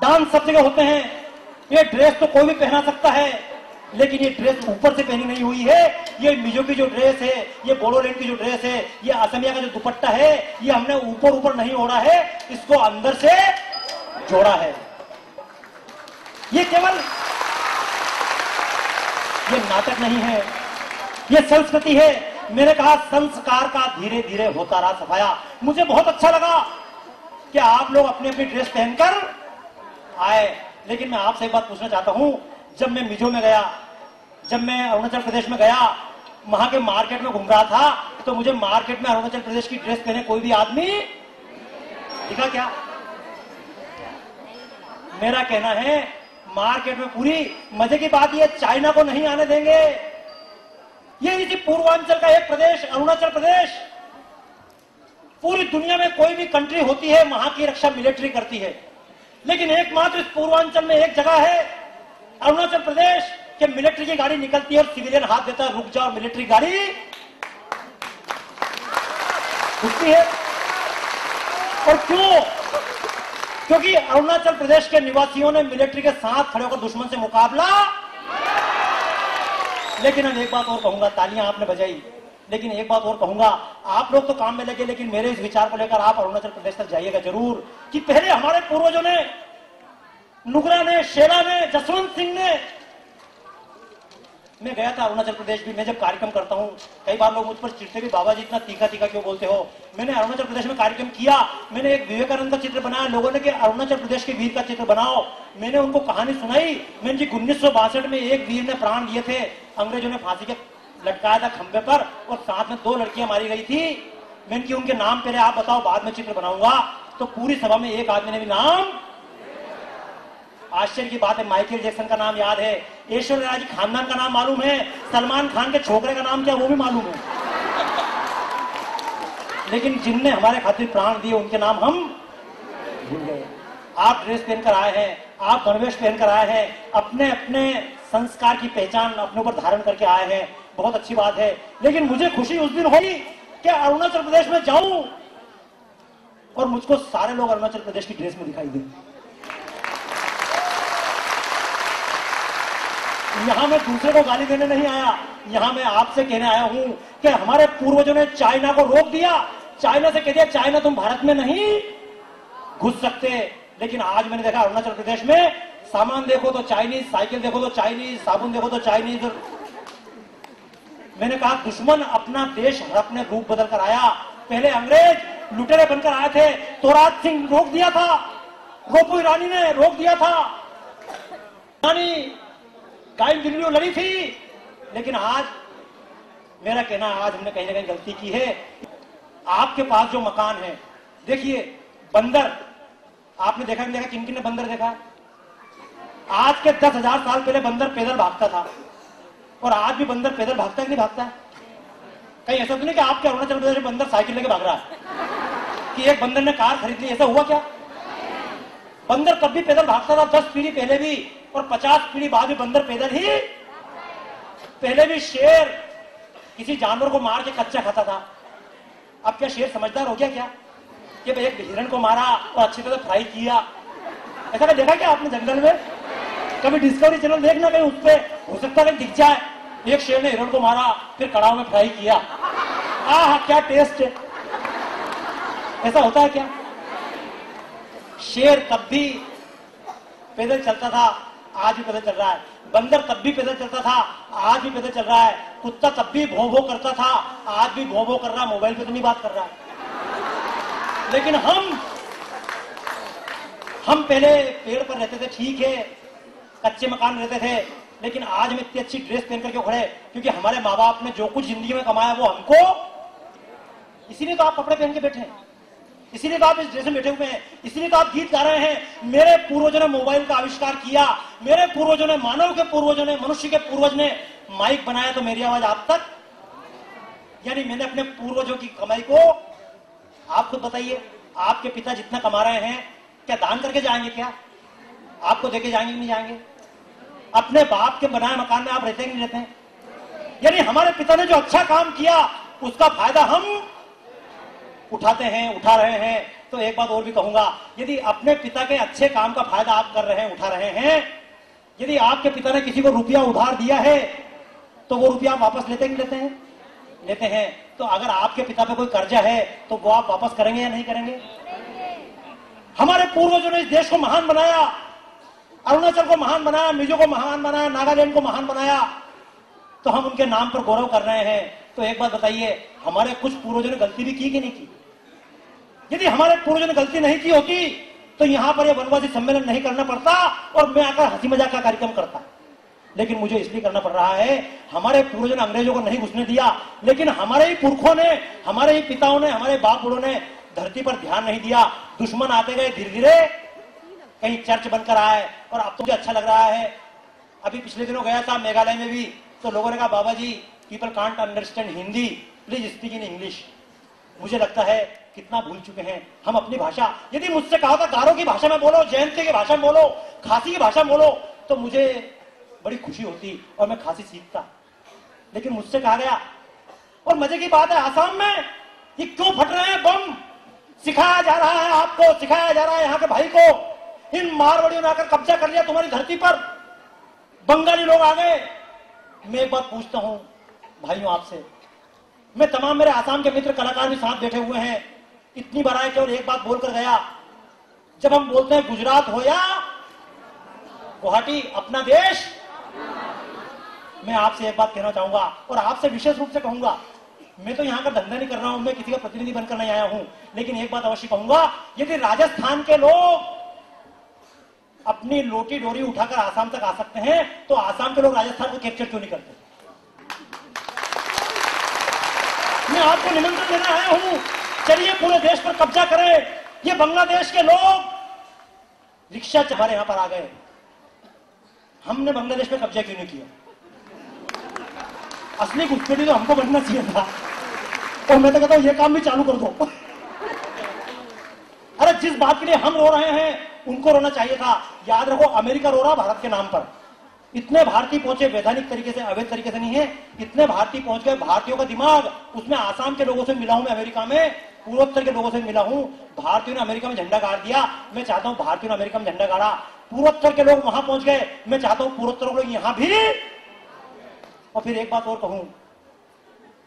डांस सब जगह होते हैं। ये ड्रेस तो कोई भी पहना सकता है, लेकिन ये ड्रेस ऊपर से पहनी नहीं हुई है। ये मिजो की जो ड्रेस है, ये बोडोलैंड की जो ड्रेस है, ये असमिया का जो दुपट्टा है, ये हमने ऊपर ऊपर नहीं ओढ़ा है, इसको अंदर से जोड़ा है। ये केवल ये नाटक नहीं है, ये संस्कृति है। मैंने कहा संस्कार का धीरे धीरे होता रहा सफाया। मुझे बहुत अच्छा लगा कि आप लोग अपनी अपनी ड्रेस पहनकर आए। लेकिन मैं आपसे एक बात पूछना चाहता हूं, जब मैं मिजो में गया, जब मैं अरुणाचल प्रदेश में गया, वहां के मार्केट में घूम रहा था, तो मुझे मार्केट में अरुणाचल प्रदेश की ड्रेस पहने कोई भी आदमी दिखा क्या? मेरा कहना है मार्केट में पूरी मजे की बात ये चाइना को नहीं आने देंगे। ये इसी पूर्वांचल का एक प्रदेश अरुणाचल प्रदेश, पूरी दुनिया में कोई भी कंट्री होती है वहां की रक्षा मिलिट्री करती है, लेकिन एकमात्र इस पूर्वांचल में एक जगह है अरुणाचल प्रदेश कि मिलिट्री की गाड़ी निकलती है और सिविलियन हाथ देता है रुक जाओ, मिलिट्री गाड़ी रुकती है। और क्यों? क्योंकि अरुणाचल प्रदेश के निवासियों ने मिलिट्री के साथ खड़े होकर दुश्मन से मुकाबला। लेकिन मैं एक बात और कहूंगा, तालियां आपने बजाई, लेकिन एक बात और कहूंगा, आप लोग तो काम में लगे, लेकिन मेरे इस विचार को लेकर आप अरुणाचल प्रदेश तक जाइएगा जरूर कि पहले हमारे पूर्वजों ने, नुगरा ने, शेरा ने, जसवंत सिंह ने, मैं गया था अरुणाचल प्रदेश भी। मैं जब कार्यक्रम करता हूं, कई बार लोग मुझ पर चिढ़ते भी, बाबा जी इतना तीखा तीखा क्यों बोलते हो? मैंने अरुणाचल प्रदेश में कार्यक्रम किया, मैंने एक विवेकानंद का चित्र बनाया, लोगों ने कि अरुणाचल प्रदेश के वीर का चित्र बनाओ। मैंने उनको कहानी सुनाई, मैंने जी 1962 में एक वीर ने प्राण दिए थे, अंग्रेजों ने फांसी के लटकाया था खंबे पर और साथ में 2 लड़कियां मारी गई थी। मैंने कि उनके नाम पहले आप बताओ, बाद में चित्र बनाऊंगा। तो पूरी सभा में एक आदमी ने भी नाम, आश्चर्य की बात है, माइकल जैक्सन का नाम याद है, ऐश्वर्या राय जी खानदान का नाम मालूम है, सलमान खान के छोकरे का नाम क्या वो भी मालूम है, लेकिन जिनने हमारे खातिर प्राण दिए उनके नाम हम भूल गए। आप ड्रेस पहनकर आए हैं, आप गणवेश पहनकर आए हैं, अपने अपने संस्कार की पहचान अपने ऊपर धारण करके आए हैं, बहुत अच्छी बात है। लेकिन मुझे खुशी उस दिन हुई कि अरुणाचल प्रदेश में जाऊं और मुझको सारे लोग अरुणाचल प्रदेश की ड्रेस में दिखाई दे। यहां मैं दूसरे को गाली देने नहीं आया, यहां मैं आपसे कहने आया हूं कि हमारे पूर्वजों ने चाइना को रोक दिया, चाइना से कह दिया चाइना तुम भारत में नहीं घुस सकते। लेकिन आज मैंने देखा अरुणाचल प्रदेश में सामान देखो तो चाइनीज, साइकिल देखो तो चाइनीज, साबुन देखो तो चाइनीज। मैंने कहा दुश्मन अपना देश अपने रूप बदल कर आया। पहले अंग्रेज लुटेरे बनकर आए थे, तोराज सिंह रोक दिया था, रोपू ईरानी ने रोक दिया था, गाइल दिल्ली लड़ी थी। लेकिन आज मेरा कहना, आज हमने कहीं ना कहीं गलती की है। आपके पास जो मकान है, देखिए बंदर, आपने देखा नहीं देखा, किन किन ने बंदर देखा? आज के 10,000 साल पहले बंदर पैदल भागता था और आज भी बंदर पैदल भागता है कि नहीं भागता है? कहीं ऐसा तो नहीं कि आपके अरुणाचल प्रदेश में बंदर साइकिल लेके भाग रहा है कि एक बंदर ने कार खरीद ली, ऐसा हुआ क्या? बंदर कब भी पैदल भागता था, 10 पीढ़ी पहले भी और 50 पीढ़ी बाद भी बंदर पैदल ही। पहले भी शेर किसी जानवर को मार के कच्चा खाता था, अब क्या शेर समझदार हो गया क्या कि भाई एक हिरण को मारा और अच्छी तरह फ्राई किया? ऐसा क्या देखा क्या आपने जंगल में? कभी डिस्कवरी चैनल देखना, कहीं उस पर हो सकता है दिख जाए एक शेर ने हिरण को मारा फिर कड़ाव में फ्राई किया, आहा क्या टेस्ट है। ऐसा होता है क्या? शेर तब भी पैदल चलता था, आज भी पैदल चल रहा है। बंदर तब भी पैदल चलता था, आज भी पैदल चल रहा है। कुत्ता तब भी भौं भौं करता था, आज भी भौं भौं कर रहा है, मोबाइल पे तो नहीं बात कर रहा है। लेकिन हम पहले पेड़ पर रहते थे, ठीक है, कच्चे मकान रहते थे, लेकिन आज हम इतनी अच्छी ड्रेस पहनकर क्यों खड़े? क्योंकि हमारे माँ बाप ने जो कुछ जिंदगी में कमाया वो हमको, इसीलिए तो आप कपड़े पहन के बैठे हैं, इसीलिए तो आप इस ड्रेस में बैठे हुए हैं, इसीलिए तो आप गीत गा रहे हैं। मेरे पूर्वजों ने मोबाइल का आविष्कार किया, मेरे पूर्वजों ने, मानव के पूर्वजों ने, मनुष्य के पूर्वज ने माइक बनाया, तो मेरी आवाज आप तक, यानी मैंने अपने पूर्वजों की कमाई को, आप खुद बताइए, आपके पिता जितना कमा रहे हैं क्या दान करके जाएंगे? क्या आपको देके जाएंगे? नहीं जाएंगे। अपने बाप के बनाए मकान में आप रहते नहीं रहते हैं? यानी हमारे पिता ने जो अच्छा काम किया उसका फायदा हम उठाते हैं, उठा रहे हैं। तो एक बात और भी कहूंगा, यदि अपने पिता के अच्छे काम का फायदा आप कर रहे हैं, उठा रहे हैं, यदि आपके पिता ने किसी को रुपया उधार दिया है तो वो रुपया आप वापस लेते नहीं लेते हैं? लेते हैं। तो अगर आपके पिता पे कोई कर्जा है तो वो आप वापस करेंगे या नहीं करेंगे? हमारे पूर्वजों ने इस देश को महान बनाया, अरुणाचल को महान बनाया, मिजो को महान बनाया, नागालैंड को महान बनाया, तो हम उनके नाम पर गौरव कर रहे हैं। तो एक बात बताइए, हमारे कुछ पूर्वजों ने गलती भी की कि नहीं की? यदि हमारे पूर्वजों ने गलती नहीं की होती तो यहाँ पर ये वनवासी सम्मेलन नहीं करना पड़ता और मैं आकर हंसी मजाक का कार्यक्रम करता। लेकिन मुझे इसलिए करना पड़ रहा है, हमारे पूर्वजों ने अंग्रेजों को नहीं घुसने दिया, लेकिन हमारे ही पुरखों ने, हमारे ही पिताओं ने, हमारे बाप बूढ़ों ने धरती पर ध्यान नहीं दिया। दुश्मन आते गए धीरे धीरे, कहीं चर्च बनकर आया है। और अब तो मुझे अच्छा लग रहा है, अभी पिछले दिनों गया था मेघालय में भी, तो लोगों ने कहा Baba ji people can't understand Hindi, please speak in English. मुझे लगता है कितना भूल चुके हैं हम अपनी भाषा। यदि मुझसे कहा था गारो की भाषा में बोलो, जयंती की भाषा में बोलो, खासी की भाषा में बोलो, तो मुझे बड़ी खुशी होती और मैं खासी सीखता। लेकिन मुझसे कहा गया, और मजे की बात है आसाम में ये क्यों फट रहे हैं बम, सिखाया जा रहा है आपको, सिखाया जा रहा है यहाँ के भाई को। इन मारवाड़ियों ने आकर कब्जा कर लिया तुम्हारी धरती पर, बंगाली लोग आ गए। मैं एक बात पूछता हूं भाइयों आपसे, मैं तमाम मेरे आसाम के मित्र कलाकार भी साथ बैठे हुए हैं, इतनी बार आए केवल एक बात बोलकर गया, जब हम बोलते हैं गुजरात हो या गुवाहाटी अपना देश, मैं आपसे एक बात कहना चाहूंगा और आपसे विशेष रूप से कहूंगा, मैं तो यहाँ का धंधा नहीं कर रहा हूं, मैं किसी का प्रतिनिधि बनकर नहीं आया हूं, लेकिन एक बात अवश्य कहूंगा, यदि राजस्थान के लोग अपनी लोटी डोरी उठाकर आसाम तक आ सकते हैं तो आसाम के लोग राजस्थान को कैप्चर क्यों नहीं करते? मैं आपको निमंत्रण देने आया हूं, चलिए पूरे देश पर कब्जा करें। ये बांग्लादेश के लोग रिक्शा हमारे यहां पर आ गए, हमने बांग्लादेश पे कब्जा क्यों नहीं किया? असली घुसपैठी तो हमको बनना चाहिए था। और मैं तो कहता हूं ये काम भी चालू कर दो। अरे जिस बात के लिए हम रो रहे हैं उनको रोना चाहिए था। याद रखो, अमेरिका रो रहा भारत के नाम पर। इतने भारतीय पहुंचे, वैधानिक तरीके से, अवैध तरीके से नहीं है, इतने भारतीय पहुंच गए, भारतीयों का दिमाग, उसमें आसाम के लोगों से मिला हूं मैं, अमेरिका में पूर्वोत्तर के लोगों से मिला हूं। भारतीयों ने अमेरिका में झंडा गाड़ दिया, मैं चाहता हूं भारतीयों ने अमेरिका में झंडा गाड़ा। पूर्वोत्तर के लोग वहां पहुंच गए, मैं चाहता हूं पूर्वोत्तर के लोग यहां भी। और फिर एक बात और कहूं,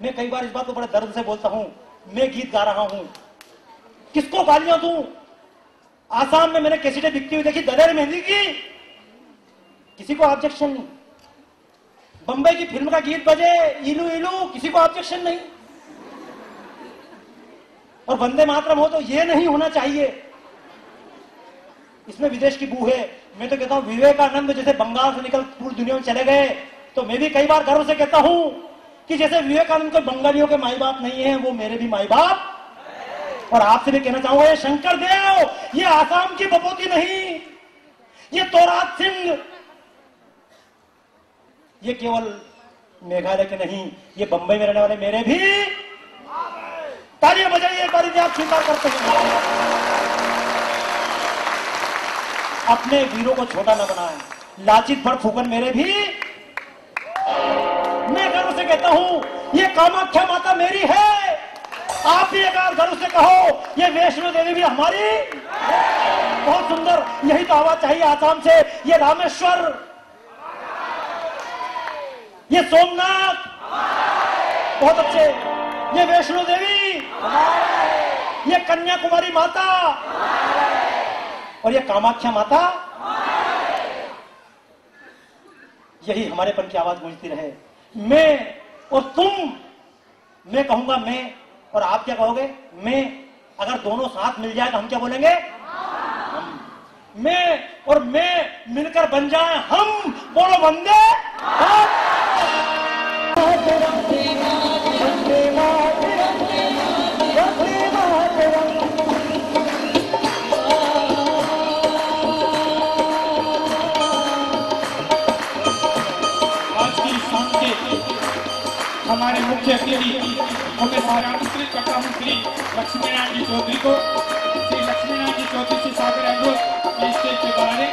मैं कई बार इस बात को बड़े दर्द से बोलता हूं, मैं गीत गा रहा हूं, किसको गालियां दूं? आसाम में मैंने कैसेटें बिकती हुई देखी दलेर मेहंदी की, किसी को ऑब्जेक्शन नहीं। बंबई की फिल्म का गीत बजे इलू इलू, किसी को ऑब्जेक्शन नहीं। और वंदे मातरम हो तो ये नहीं होना चाहिए, इसमें विदेश की बू है। मैं तो कहता हूं विवेकानंद जैसे बंगाल से निकल पूरी दुनिया में चले गए, तो मैं भी कई बार गर्व से कहता हूं कि जैसे विवेकानंद को बंगालियों के माई बाप नहीं है, वो मेरे भी माई बाप। और आपसे भी कहना चाहूंगा, ये शंकर देव, ये आसाम की बपोती नहीं, ये तोरात सिंह, ये केवल मेघालय के नहीं, ये बंबई में रहने वाले मेरे भी। तालियां बजाइए एक बार यदि आप स्वीकार करते हैं। अपने वीरों को छोटा न बनाएं, लाचित भर फूकन मेरे भी। मैं गर्व से कहता हूं, ये कामाख्या माता मेरी है। आप भी एक बार गर्व से कहो, ये वैष्णो देवी भी हमारी। बहुत सुंदर, यही तो आवाज चाहिए आसाम से। ये रामेश्वर, ये सोमनाथ, बहुत अच्छे, ये वैष्णो देवी, ये कन्याकुमारी माता और ये कामाख्या माता, यही हमारेपन की आवाज गूंजती रहे। मैं और तुम, मैं कहूंगा मैं और आप क्या कहोगे? मैं। अगर दोनों साथ मिल जाए तो हम क्या बोलेंगे? हम। मैं और मैं मिलकर बन जाए हम। बोलो वंदे आज की शाम के हमारे मुख्य अतिथि मैं सारे आमंत्रित करता हूँ श्री लक्ष्मीनारायण जी चौधरी को। श्री लक्ष्मीनारायण जी चौधरी से सागर अनुरोध स्टेज पे बुलाने।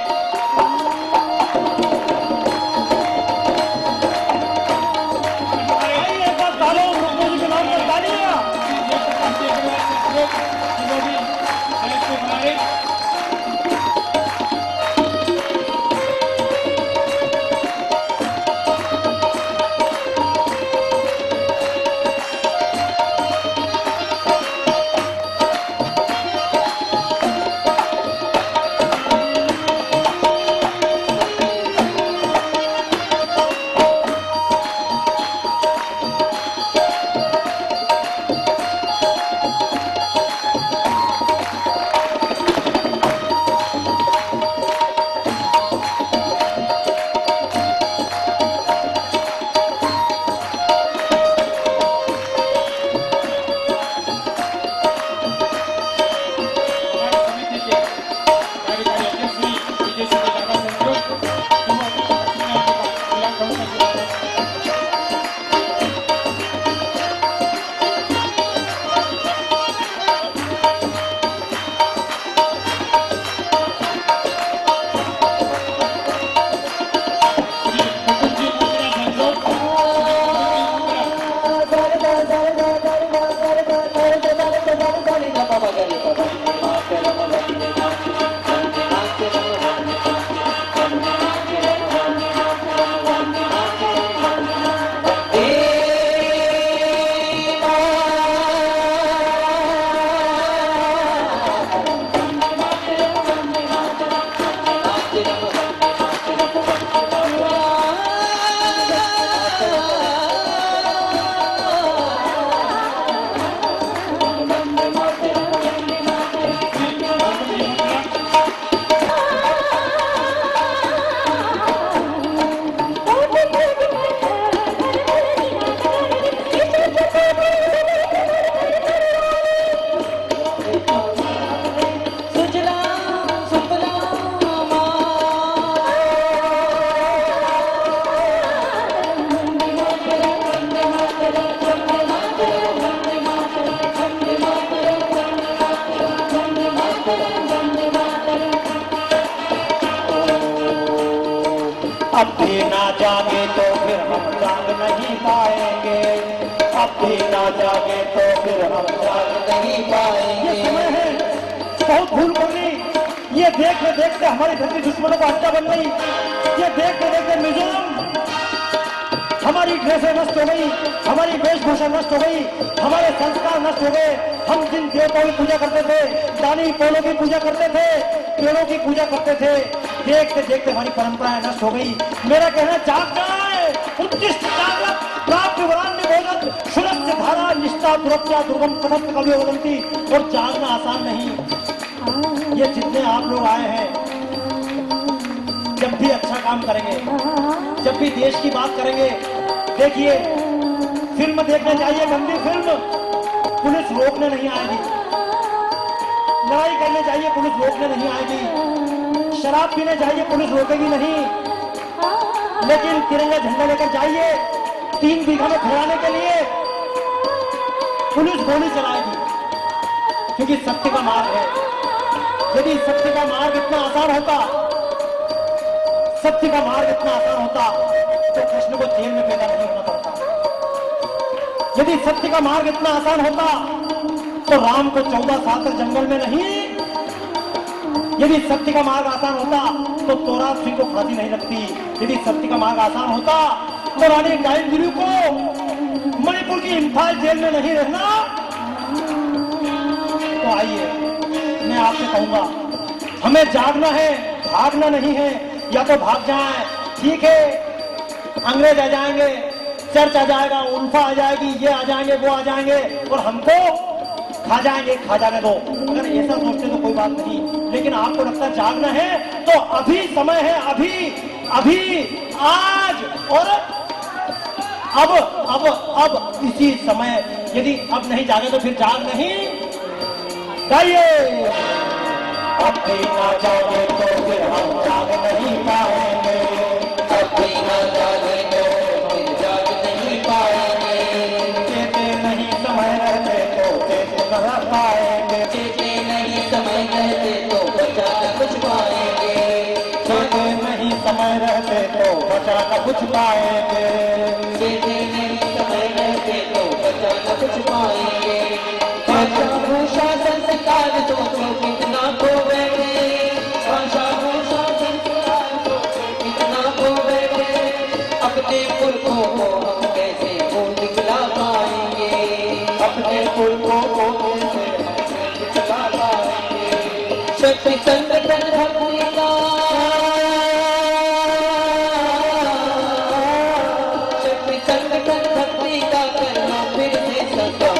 अब भी ना जागे तो फिर हम जाग नहीं पाएंगे, अब भी ना जागे तो फिर हम जाग नहीं पाएंगे। ये समय है बहुत भूल करनी, ये देखते देखते हमारी धरती दुश्मनों को अड्डा बन गई, ये देखते देखते मिजोरम हमारी ड्रेसें नष्ट हो गई, हमारी वेशभूषा नष्ट हो गई, हमारे संस्कार नष्ट हो गए। हम जिन देवताओं की पूजा करते थे, दानी पोलों की पूजा करते थे, पेड़ों की पूजा करते थे, देखते देखते हमारी परंपराएं नष्ट हो गई। मेरा कहना जागना है, उत्कृष्ट जागृत प्राप्त वरान निबोधन सुरस्य धारा निष्ठा सुरक्षा दुर्गम पदस्थ कवि वदंती। और जागना आसान नहीं। ये जितने आप लोग आए हैं, जब भी अच्छा काम करेंगे, जब भी देश की बात करेंगे, देखिए फिल्म देखने जाइए, गंदी फिल्म, पुलिस रोकने नहीं आएगी। लड़ाई करने जाइए, पुलिस रोकने नहीं आएगी। शराब पीने जाइए, पुलिस रोकेगी नहीं। लेकिन तिरंगा झंडा लेकर जाइए 3 बीघा में फहराने के लिए, पुलिस गोली चलाएगी, क्योंकि सत्य का मार्ग है। यदि सत्य का मार्ग इतना आसान होता, सत्य का मार्ग इतना आसान होता, तो कृष्ण को जेल में पैदा नहीं होना पड़ता। यदि सत्य का मार्ग इतना आसान होता, तो राम को 14 साल तक जंगल में नहीं। यदि सत्य का मार्ग आसान होता, तो तोराब सिंह को फांसी नहीं लगती। यदि सत्य का मार्ग आसान होता, तो रानी डायनगिरी को मणिपुर की इम्फाल जेल में नहीं रहना। तो आइए, मैं आपसे कहूंगा, हमें जागना है, भागना नहीं है। या तो भाग जाएं, ठीक है, अंग्रेज आ जाएंगे, चर्च आ जाएगा, उल्फा आ जाएगी, ये आ जाएंगे, वो आ जाएंगे, और हमको खा जाएंगे, खा जाने दो। अगर ऐसा सोचते तो कोई बात नहीं, लेकिन आपको लगता है जागना है, तो अभी समय है, अभी अभी आज और अब इसी समय। यदि अब नहीं जागे तो फिर जाग नहीं। गाइए, अब भी ना जागे तो फिर हम जाग नहीं पाएंगे, अब भी ना जागे तो फिर जाग नहीं पाएंगे। चेते नहीं समय रहते तो चेत न रह पाएंगे, चेते नहीं समय रहते तो बचा न कुछ पाएंगे, चेते नहीं समय रहते तो बचा न कुछ पाएंगे, चेते नहीं समय रहते तो बचा न कुछ पाएंगे। भाषा भूषा संस्कार सोचो कितना खो बैठे, भाषा भूषा संस्कार सोचो कितना खो बैठे। अपने पुरखों को हम कैसे वो दिखला पाएंगे, अपने पुरखों को कैसे हम दिखला पाएंगे। शक्ति संगठन भक्ति का, शक्ति संगठन भक्ति का करना फिर से संगम।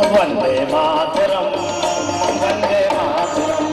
वंदे मातरम, वंदे मातरम।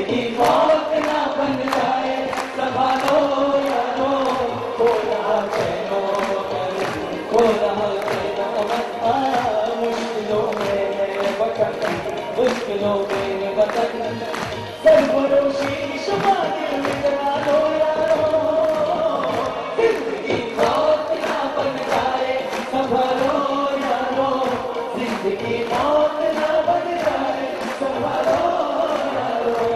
जिंदगी मौत ना बन जाए, संभालो यारो, हो रहा चैनो हो रहा चैनो मुश्किलों में वतन, मुश्किलों में वतन, सरफरोशी शुमार में करा दो यारो, जिंदगी मौत ना बन जाए, संभालो यारो, जिंदगी मौत ना बन जाए, संभालो यारो।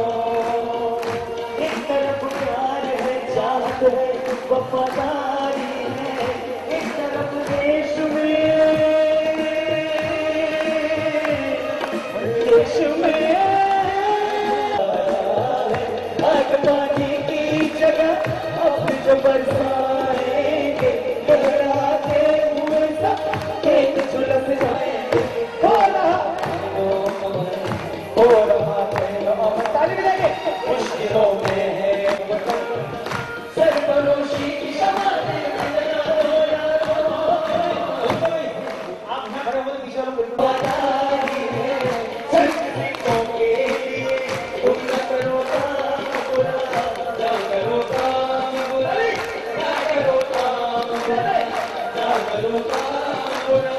एक तरफ प्यार है, चाहत है, वफादारी है, एक तरफ देश में आग पानी की जगह अब जो बरसाएंगे, घबराते हुए सब एक झुलस जाएंगे, हो रहा है ताली बजाएंगे, मुश्किलों में है वतन, सरफरोशी की शमा में जगा दो यारो, आप यहाँ खड़े हो पीछे लोग वफादारी है, संस्कृतों के लिए तुम न करो काम बुरा, न करो काम बुरा, न करो काम बुरा, न करो काम बुरा,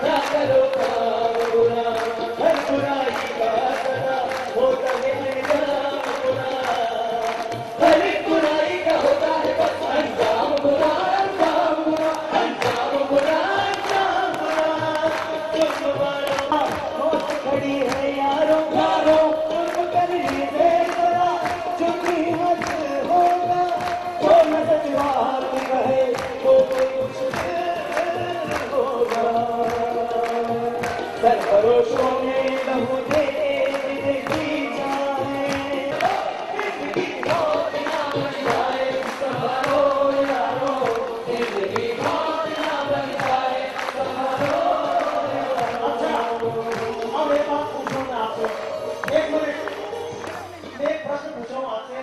न करो काम बुरा, हर बुराई का सदा होता है अंजाम बुरा, हर एक बुराई का होता है बस अंजाम बुरा, अंजाम बुरा, अंजाम बुरा, अंजाम बुरा। तुम वाला मौत खड़ी है यारो, यारो तुम करने से जरा चुपी मत होगा, तो न सचवार कहे तो कोई कुछ होगा, सरफरोशों ने लहू दे दी जाए, जिंदगी मौत ना बन जाए, संभालो यारो, जिंदगी मौत ना बन जाए, संभालो यारो। अच्छा अब एक बात पूछूं मैं आपसे, एक मिनट मैं एक प्रश्न पूछूं आपसे,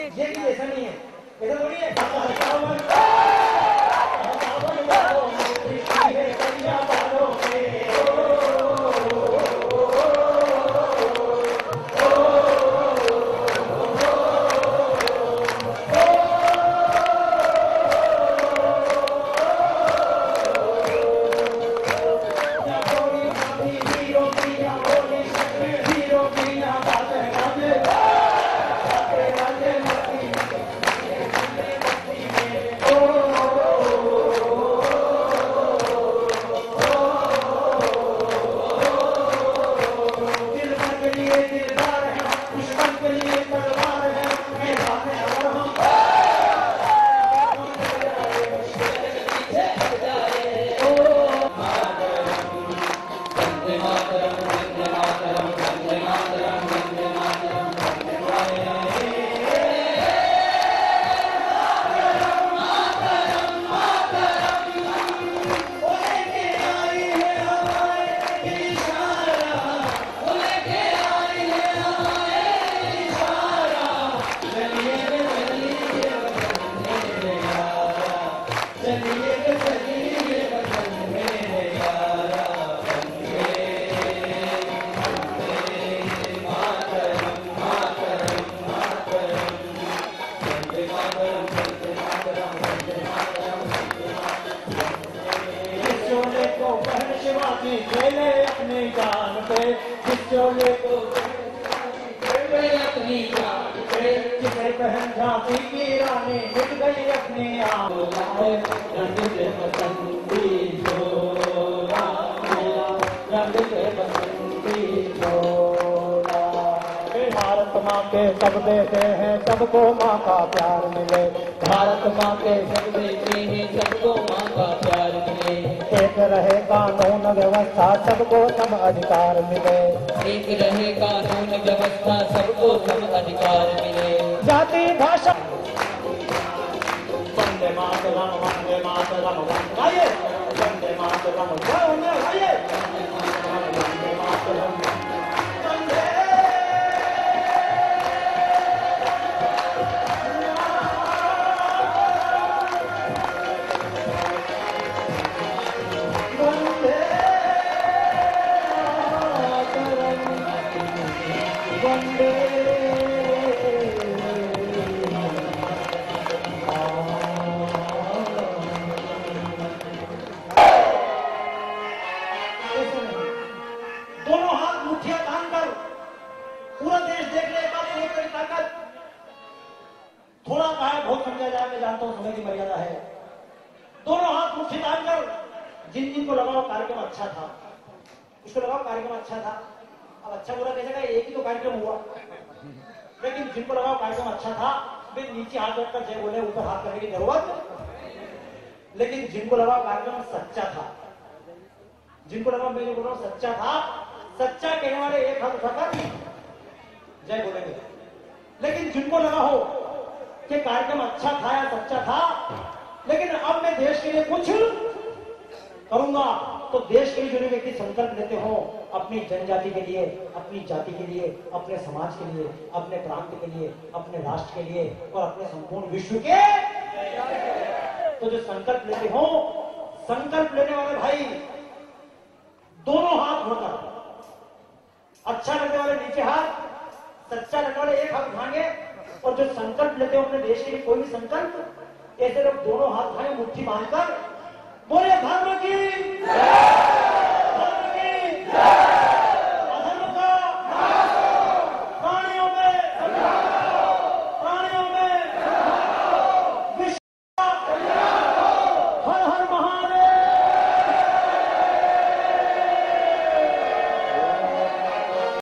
ये भी ऐसा नहीं है, ऐसा थोड़ी है, चोले को अपनी जान पे जिसे बहन झांसी की रानी मिट गई अपनी आँख रंग से बसंती चोला रंग से बसंती चोला। भारत माँ के सब देते हैं सबको माँ का प्यार मिले, भारत माँ के सब देते हैं सबको माँ का प्यार मिले। एक रहे कानून व्यवस्था सबको सम अधिकार मिले, एक रहे कानून व्यवस्था सबको सम अधिकार मिले। जाति भाषा बंद मातरम वंदे मातरम गाइए वंदे मातरम गाइए वंदे मातरम थोड़ा कहा है बहुत समझा जाए, मैं जानता हूं समय की मर्यादा है। दोनों हाथ मुट्ठी डालकर जिन जिनको लगाओ कार्यक्रम अच्छा था, उसको लगाओ कार्यक्रम अच्छा था। अब अच्छा बुरा कैसे कहा, एक ही तो कार्यक्रम हुआ, लेकिन जिनको लगाओ कार्यक्रम अच्छा था वे नीचे हाथ रखकर जय बोले, ऊपर हाथ करने की जरूरत। लेकिन जिनको लगाओ कार्यक्रम सच्चा था, जिनको लगाओ मैं जो बोल रहा हूं सच्चा था, सच्चा कहने वाले एक हाथ उठाकर जय बोलेंगे। लेकिन जिनको लगा हो कि कार्यक्रम अच्छा था या सच्चा था, लेकिन अब मैं देश के लिए कुछ करूंगा, तो देश के लिए जो व्यक्ति संकल्प लेते हो अपनी जनजाति के लिए, अपनी जाति के लिए, अपने समाज के लिए, अपने प्रांत के लिए, अपने राष्ट्र के लिए और अपने संपूर्ण विश्व के, तो जो संकल्प लेते हो, संकल्प लेने वाले भाई दोनों हाथ होकर, अच्छा लगने वाले नीचे हाथ, सच्चा लगने वाले एक हाथ उठाएंगे, और जो संकल्प लेते हो अपने देश के लिए कोई भी संकल्प, ऐसे लोग दोनों हाथ उठाएंगे मुट्ठी बांधकर, बोले धर्म की